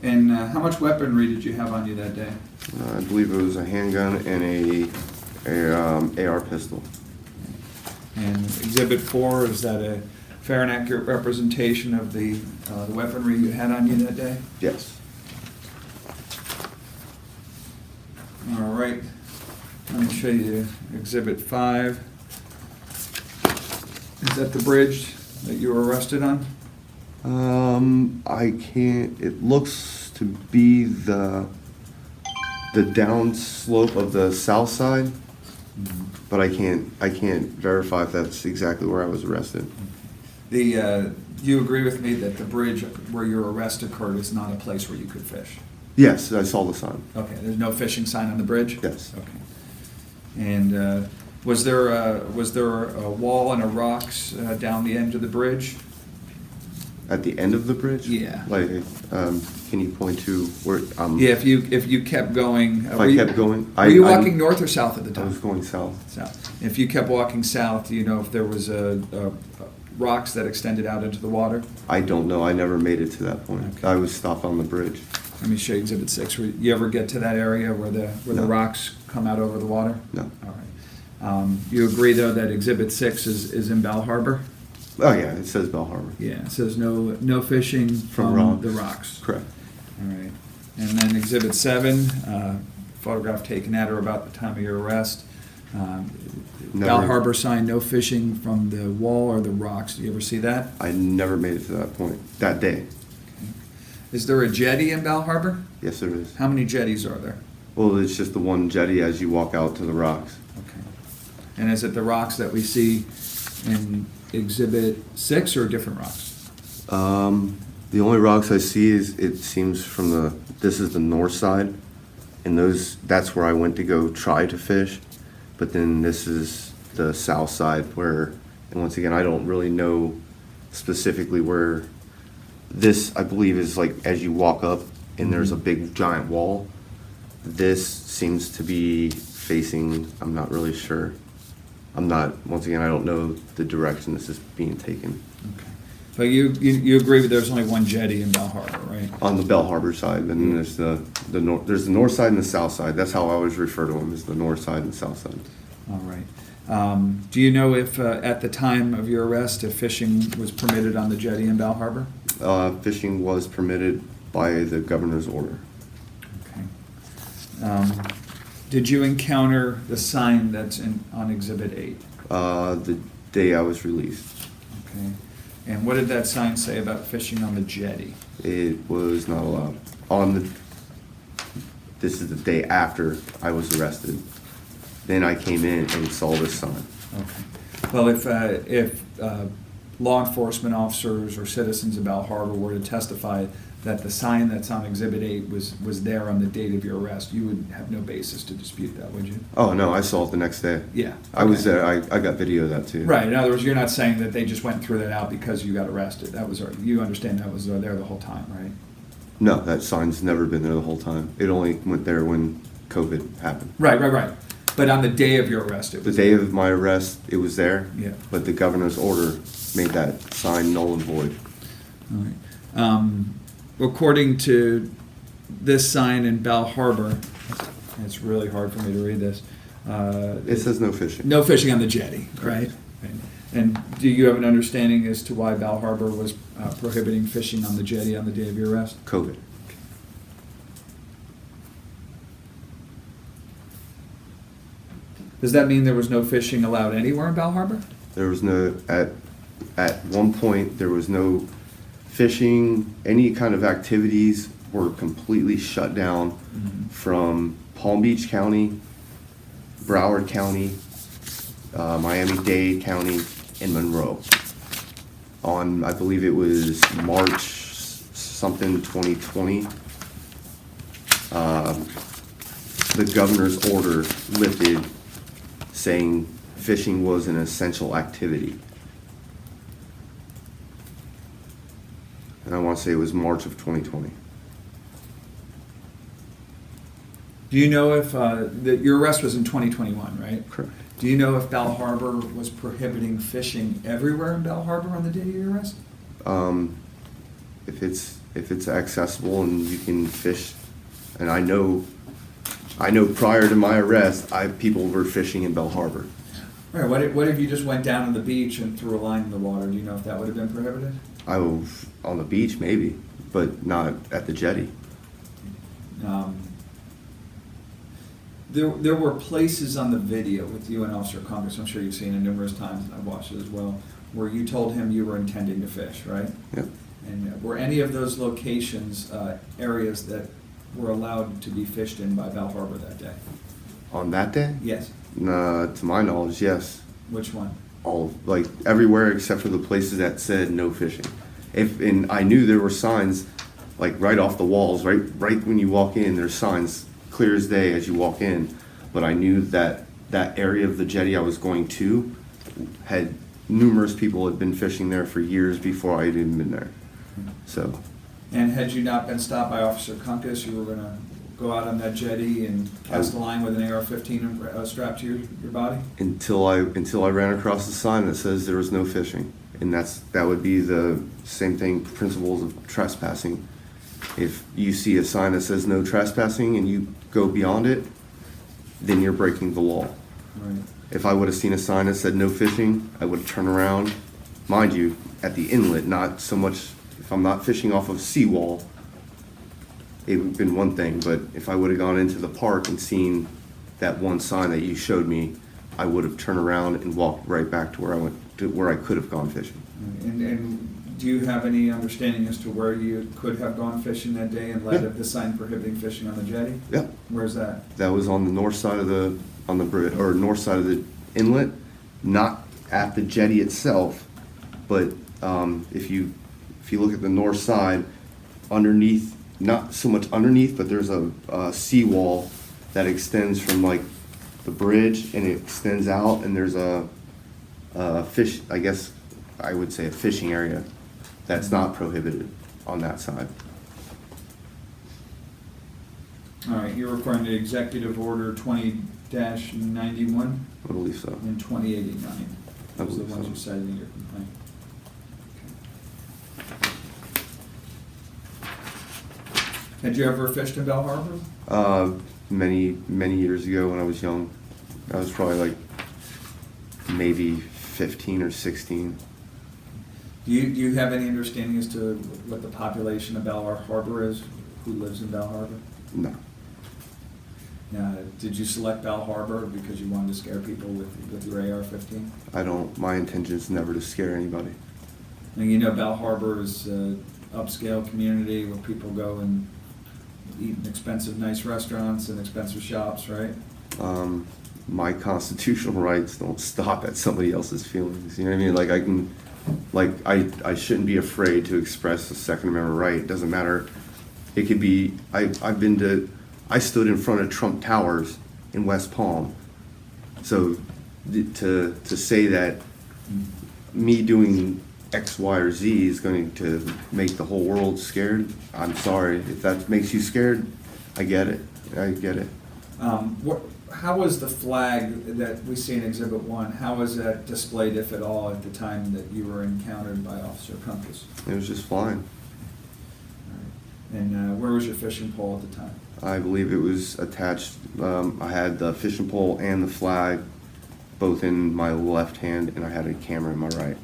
And how much weaponry did you have on you that day? I believe it was a handgun and a AR pistol. And Exhibit 4, is that a fair and accurate representation of the weaponry you had on you that day? Yes. All right. Let me show you Exhibit 5. Is that the bridge that you were arrested on? I can't. It looks to be the down slope of the south side, but I can't verify if that's exactly where I was arrested. Do you agree with me that the bridge where your arrest occurred is not a place where you could fish? Yes, I saw the sign. Okay, there's no fishing sign on the bridge? Yes. Okay. And was there a wall and a rocks down the end of the bridge? At the end of the bridge? Yeah. Like, can you point to where? Yeah, if you kept going. If I kept going, Were you walking north or south at the time? I was going south. South. If you kept walking south, do you know if there was rocks that extended out into the water? I don't know. I never made it to that point. Okay. I was stopped on the bridge. Let me show you Exhibit 6. You ever get to that area where the No. rocks come out over the water? No. All right. You agree, though, that Exhibit 6 is in Bell Harbor? Oh yeah, it says Bell Harbor. Yeah, it says no fishing from rocks. the rocks. Correct. All right. And then Exhibit 7, photograph taken at or about the time of your arrest. Bell Never. Harbor sign, no fishing from the wall or the rocks. Do you ever see that? I never made it to that point that day. Is there a jetty in Bell Harbor? Yes, there is. How many jetties are there? Well, it's just the one jetty as you walk out to the rocks. Okay. And is it the rocks that we see in Exhibit 6 or different rocks? The only rocks I see is, it seems from this is the north side, and that's where I went to go try to fish, but then this is the south side where, and once again, I don't really know specifically where this, I believe, is like as you walk up and there's a big giant wall. This seems to be facing, I'm not really sure. Once again, I don't know the direction this is being taken. Okay. But you agree that there's only one jetty in Bell Harbor, right? On the Bell Harbor side, and then there's there's the north side and the south side. That's how I always refer to them, as the north side and the south side. All right. Do you know if at the time of your arrest, if fishing was permitted on the jetty in Bell Harbor? Fishing was permitted by the governor's order. Okay. Did you encounter the sign that's on Exhibit 8? The day I was released. Okay. And what did that sign say about fishing on the jetty? It was not allowed. This is the day after I was arrested. Then I came in and saw this sign. Okay. Well, if law enforcement officers or citizens of Bell Harbor were to testify that the sign that's on Exhibit 8 was there on the date of your arrest, you would have no basis to dispute that, would you? Oh, no, I saw it the next day. Yeah. I was okay. there. I got video of that too. Right. In other words, you're not saying that they just went and threw that out because you got arrested. You understand that was there the whole time, right? No, that sign's never been there the whole time. It only went there when COVID happened. Right. But on the day of your arrest, it was The day of my arrest, it was there. Yeah. But the governor's order made that sign null and void. All right. According to this sign in Bell Harbor, it's really hard for me to read this. It says no fishing. No fishing on the jetty, right? And do you have an understanding as to why Bell Harbor was prohibiting fishing on the jetty on the day of your arrest? COVID. Does that mean there was no fishing allowed anywhere in Bell Harbor? There was no, at one point, there was no fishing. Any kind of activities were completely shut down from Palm Beach County, Broward County, Miami-Dade County, and Monroe. On, I believe it was March something 2020, the governor's order lifted, saying fishing was an essential activity. And I want to say it was March of 2020. Do you know if your arrest was in 2021, right? Correct. Do you know if Bell Harbor was prohibiting fishing everywhere in Bell Harbor on the day of your arrest? If it's if it's accessible and you can fish. And I know prior to my arrest, people were fishing in Bell Harbor. All right, what if you just went down to the beach and threw a line in the water? Do you know if that would have been prohibited? On the beach maybe, but not at the jetty. There were places on the video with you and Officer Congress, I'm sure you've seen it numerous times, and I've watched it as well, where you told him you were intending to fish, right? Yep. And were any of those locations areas that were allowed to be fished in by Bell Harbor that day? On that day? Yes. To my knowledge, yes. Which one? All, like, everywhere except for the places that said no fishing. And I knew there were signs, like, right off the walls, right when you walk in, there's signs clear as day as you walk in. But I knew that that area of the jetty I was going to had numerous people had been fishing there for years before I had even been there. So. And had you not been stopped by Officer Kunkus, you were going to go out on that jetty and cast a line with an AR-15 strapped to your body? Until I ran across the sign that says there was no fishing. And that would be the same thing, principles of trespassing. If you see a sign that says no trespassing and you go beyond it, then you're breaking the law. Right. If I would have seen a sign that said no fishing, I would have turned around, mind you, at the inlet, not so much, if I'm not fishing off of seawall, it would have been one thing, but if I would have gone into the park and seen that one sign that you showed me, I would have turned around and walked right back to where I could have gone fishing. And do you have any understanding as to where you could have gone fishing that day in light of the sign prohibiting fishing on the jetty? Yep. Where's that? That was on the north side of the bridge, or north side of the inlet, not at the jetty itself, but if you look at the north side, underneath, not so much underneath, but there's a seawall that extends from like the bridge and it extends out, and there's a fish, I guess I would say a fishing area that's not prohibited on that side. All right, you're referring to Executive Order 20-91 I believe so. and 2089. I Those are the believe ones so. you cited in your complaint. Okay. Had you ever fished in Bell Harbor? Many years ago when I was young. I was probably like maybe 15 or 16. Do you have any understanding as to what the population of Bell Harbor is? Who lives in Bell Harbor? No. Now, did you select Bell Harbor because you wanted to scare people with your AR-15? My intention is never to scare anybody. And you know Bell Harbor is an upscale community where people go and eat in expensive, nice restaurants and expensive shops, right? My constitutional rights don't stop at somebody else's feelings. You know what I mean? I shouldn't be afraid to express a Second Amendment right. It doesn't matter. It could be, I stood in front of Trump Towers in West Palm. So to say that me doing X, Y, or Z is going to make the whole world scared, I'm sorry. If that makes you scared, I get it. How was the flag that we see in Exhibit 1, how was that displayed, if at all, at the time that you were encountered by Officer Compass? It was just flying. All right. And where was your fishing pole at the time? I believe it was attached. I had the fishing pole and the flag both in my left hand, and I had a camera in my right.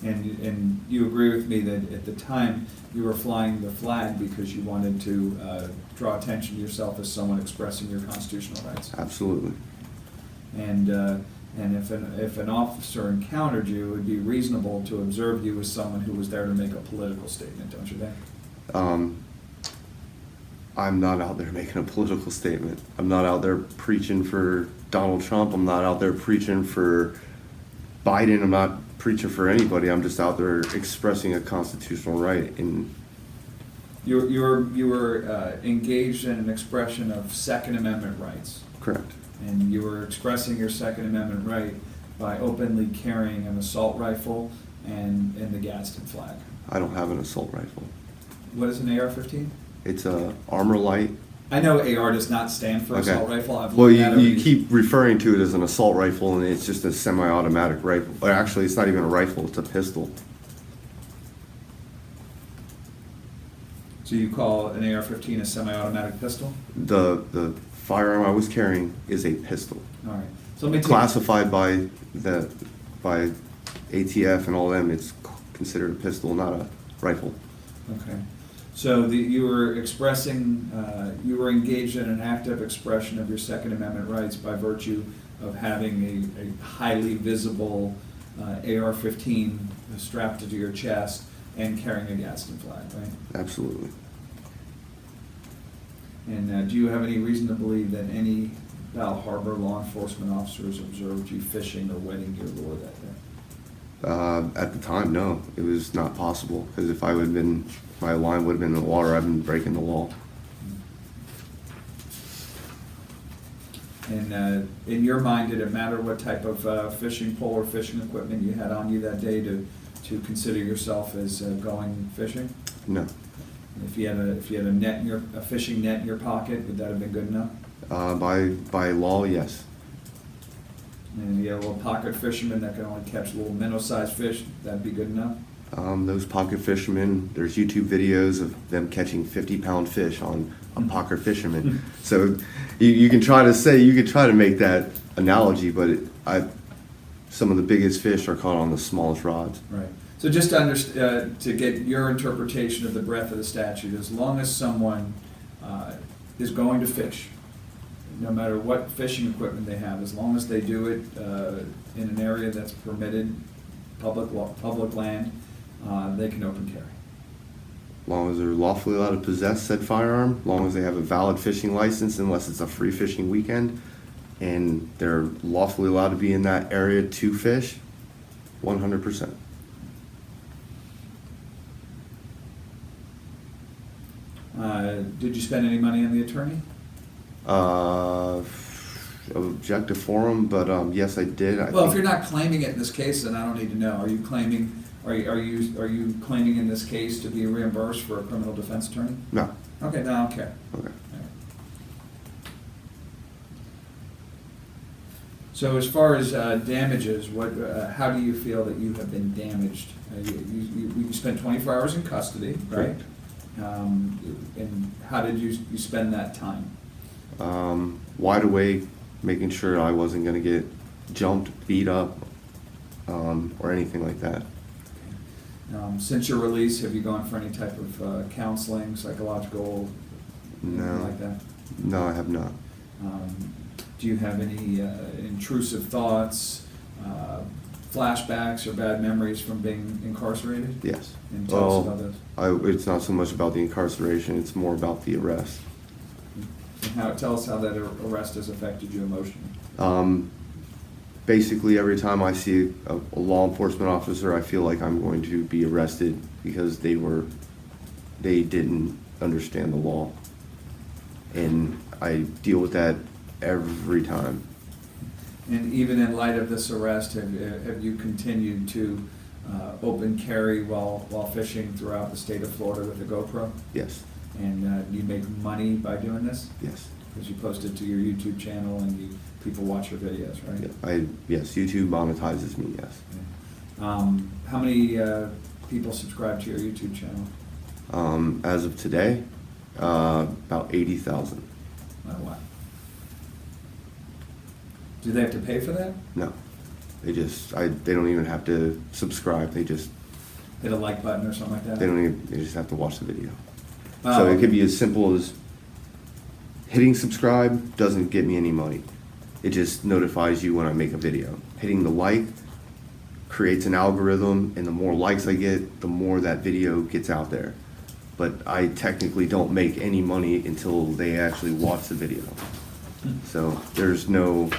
And you agree with me that at the time you were flying the flag because you wanted to draw attention to yourself as someone expressing your constitutional rights? Absolutely. And if an officer encountered you, it would be reasonable to observe you as someone who was there to make a political statement, don't you think? I'm not out there making a political statement. I'm not out there preaching for Donald Trump. I'm not out there preaching for Biden. I'm not preaching for anybody. I'm just out there expressing a constitutional right. And you were engaged in an expression of Second Amendment rights. correct. And you were expressing your Second Amendment right by openly carrying an assault rifle and the Gadsden flag. I don't have an assault rifle. What is an AR-15? It's a armor light. I know AR does not stand for assault rifle. I've Well, looked at it. you keep referring to it as an assault rifle, and it's just a semi-automatic rifle. Or actually, it's not even a rifle; it's a pistol. So you call an AR-15 a semi-automatic pistol? The firearm I was carrying is a pistol, All right. So let me take, classified by ATF and all them. It's considered a pistol, not a rifle. okay. So you were expressing, you were engaged in an active expression of your Second Amendment rights by virtue of having a highly visible AR-15 strapped to your chest and carrying a Gadsden flag, right? Absolutely. And do you have any reason to believe that any Bal Harbor law enforcement officers observed you fishing or wetting your lure that day? At the time, no, it was not possible, because if I would have been, my line would have been in the water, I've been breaking the law. And in your mind, did it matter what type of fishing pole or fishing equipment you had on you that day to consider yourself as going fishing? No. If you had a net in a fishing net in your pocket, would that have been good enough? By law, yes. And you had a little pocket fisherman that can only catch little minnow-sized fish, that'd be good enough? Those pocket fishermen, there's YouTube videos of them catching 50-pound fish on a pocket fisherman. So you can try to make that analogy, but some of the biggest fish are caught on the smallest rods. Right. So just to get your interpretation of the breadth of the statute, as long as someone is going to fish, no matter what fishing equipment they have, as long as they do it in an area that's permitted, public land, they can open carry. As long as they're lawfully allowed to possess said firearm, as long as they have a valid fishing license, unless it's a free fishing weekend, and they're lawfully allowed to be in that area to fish, 100%. Did you spend any money on the attorney? Objective forum, but yes, I did. Well, if you're not claiming it in this case, then I don't need to know. Are you claiming? Are you claiming in this case to be reimbursed for a criminal defense attorney? No. Okay, then I don't care. Okay. So as far as damages, how do you feel that you have been damaged? You spent 24 hours in custody, right? Correct. And how did you spend that time? Wide awake, making sure I wasn't going to get jumped, beat up, or anything like that. Since your release, have you gone for any type of counseling, psychological, anything like that? No, I have not. Do you have any intrusive thoughts, flashbacks, or bad memories from being incarcerated? Yes. And tell us about those. It's not so much about the incarceration, it's more about the arrest. And tell us how that arrest has affected you emotionally. Basically, every time I see a law enforcement officer, I feel like I'm going to be arrested because they didn't understand the law. And I deal with that every time. And even in light of this arrest, have you continued to open carry while fishing throughout the state of Florida with a GoPro? Yes. And do you make money by doing this? Yes. Because you post it to your YouTube channel and people watch your videos, right? Yeah, yes, YouTube monetizes me, yes. How many people subscribe to your YouTube channel? As of today, about 80,000. Oh, wow. Do they have to pay for that? No. They don't even have to subscribe. They just Hit a like button or something like that? they just have to watch the video. Oh, So it okay. could be as simple as hitting subscribe doesn't get me any money. It just notifies you when I make a video. Hitting the like creates an algorithm, and the more likes I get, the more that video gets out there. But I technically don't make any money until they actually watch the video. So there's no,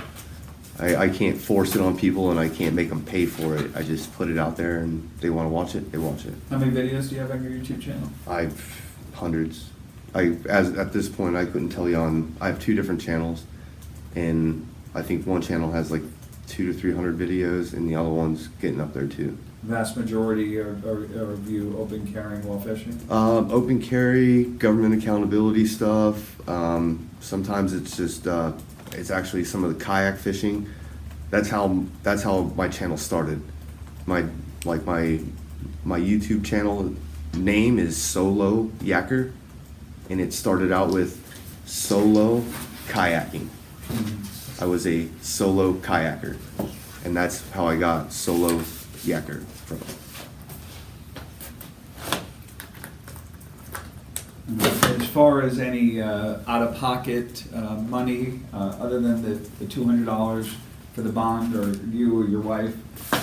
I can't force it on people, and I can't make them pay for it. I just put it out there, and they want to watch it, they watch it. How many videos do you have on your YouTube channel? I've hundreds. At this point, I couldn't tell you I have 2 different channels, and I think one channel has like 200 to 300 videos, and the other one's getting up there too. Vast majority are you open carrying while fishing? Open carry, government accountability stuff. Sometimes it's just, it's actually some of the kayak fishing. That's how my channel started. My YouTube channel name is Solo Yacker, and it started out with solo kayaking. I was a solo kayaker, and that's how I got Solo Yacker from. As far as any out-of-pocket money, other than the $200 for the bond, or you or your wife,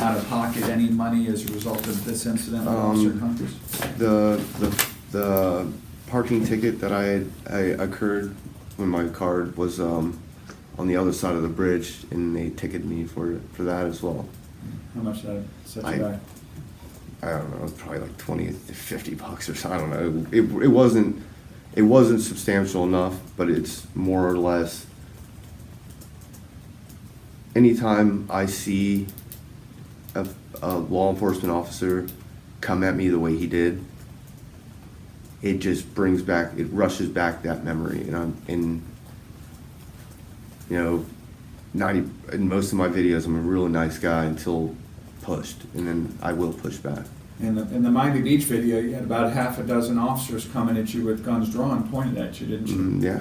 out-of-pocket any money as a result of this incident with Officer Kunkis? The parking ticket that I occurred when my car was on the other side of the bridge, and they ticketed me for that as well. How much that set you back? I don't know, probably like 20 to 50 bucks or something. I don't know. It wasn't substantial enough, but it's more or less. Anytime I see a law enforcement officer come at me the way he did, it just it rushes back that memory. And you know, in most of my videos, I'm a really nice guy until pushed, and then I will push back. In the Miami Beach video, you had about half a dozen officers coming at you with guns drawn, pointed at you, didn't you? Yeah.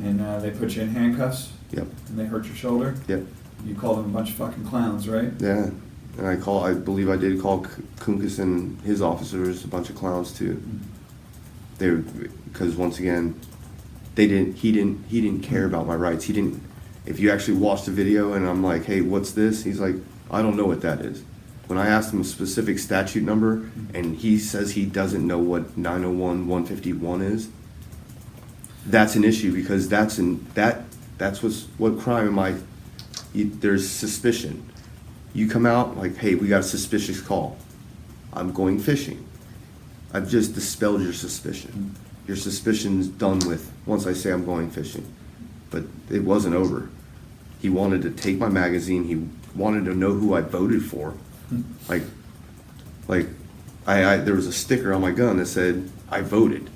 And they put you in handcuffs? Yep. And they hurt your shoulder? Yep. You called them a bunch of fucking clowns, right? Yeah. And I believe I did call Kunkis and his officers a bunch of clowns too. Because once again, he didn't care about my rights. If you actually watch the video and I'm like, hey, what's this? He's like, I don't know what that is. When I asked him a specific statute number and he says he doesn't know what 901-151 is, that's an issue, because what crime am I? There's suspicion. You come out like, hey, we got a suspicious call. I'm going fishing. I've just dispelled your suspicion. Your suspicion's done with once I say I'm going fishing. But it wasn't over. He wanted to take my magazine. He wanted to know who I voted for. There was a sticker on my gun that said, I voted.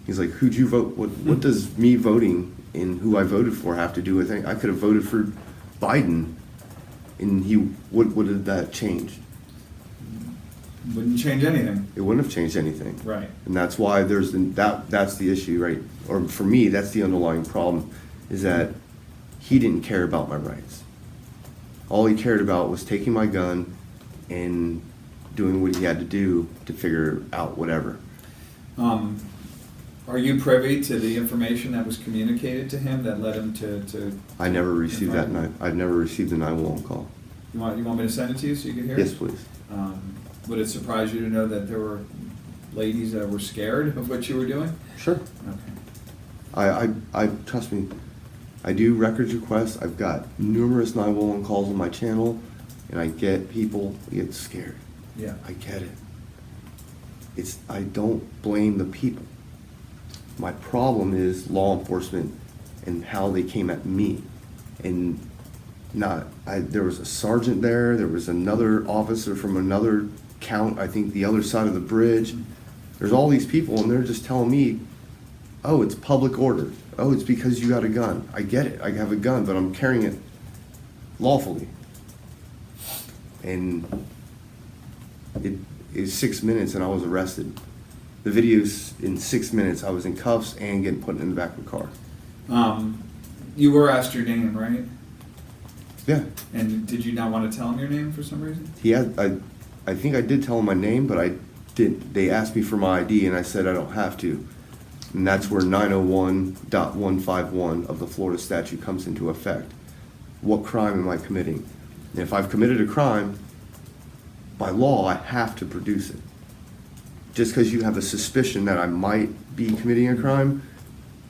He's like, who'd you vote? What does me voting and who I voted for have to do with anything? I could have voted for Biden, and what did that change? Wouldn't change anything. It wouldn't have changed anything. Right. And that's why that's the issue, right? Or for me, that's the underlying problem, is that he didn't care about my rights. All he cared about was taking my gun and doing what he had to do to figure out whatever. Are you privy to the information that was communicated to him that led him to I never received that. I've never received a 911 call. You want me to send it to you so you can hear it? Yes, please. Would it surprise you to know that there were ladies that were scared of what you were doing? Sure. Okay. I trust me. I do records requests. I've got numerous 911 calls on my channel, and I get people get scared. Yeah. I get it. I don't blame the people. My problem is law enforcement and how they came at me. And there was a sergeant there, there was another officer from another count, I think the other side of the bridge. There's all these people, and they're just telling me, oh, it's public order. Oh, it's because you got a gun. I get it. I have a gun, but I'm carrying it lawfully. And it is 6 minutes, and I was arrested. The video's in 6 minutes. I was in cuffs and getting put in the back of the car. You were asked your name, right? Yeah. And did you not want to tell him your name for some reason? I think I did tell him my name, but I didn't. They asked me for my ID, and I said I don't have to. And that's where 901.151 of the Florida statute comes into effect. What crime am I committing? And if I've committed a crime, by law, I have to produce it. Just because you have a suspicion that I might be committing a crime,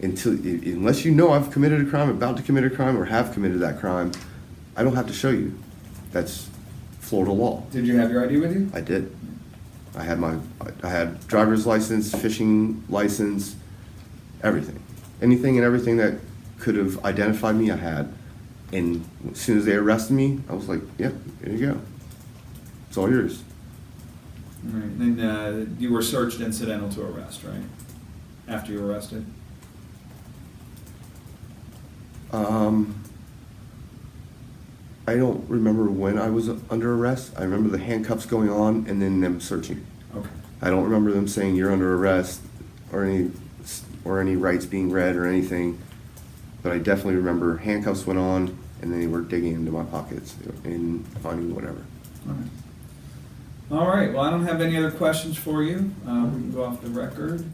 unless you know I've committed a crime, about to commit a crime, or have committed that crime, I don't have to show you. That's Florida law. Did you have your ID with you? I did. I had driver's license, fishing license, everything. Anything and everything that could have identified me, I had. And as soon as they arrested me, I was like, yep, here you go. It's all yours. All right. And you were searched incidental to arrest, right? After you were arrested? I don't remember when I was under arrest. I remember the handcuffs going on and then them searching. Okay. I don't remember them saying you're under arrest or any rights being read or anything. But I definitely remember handcuffs went on and they were digging into my pockets and finding whatever. All right. All right, well, I don't have any other questions for you. We can go off the record.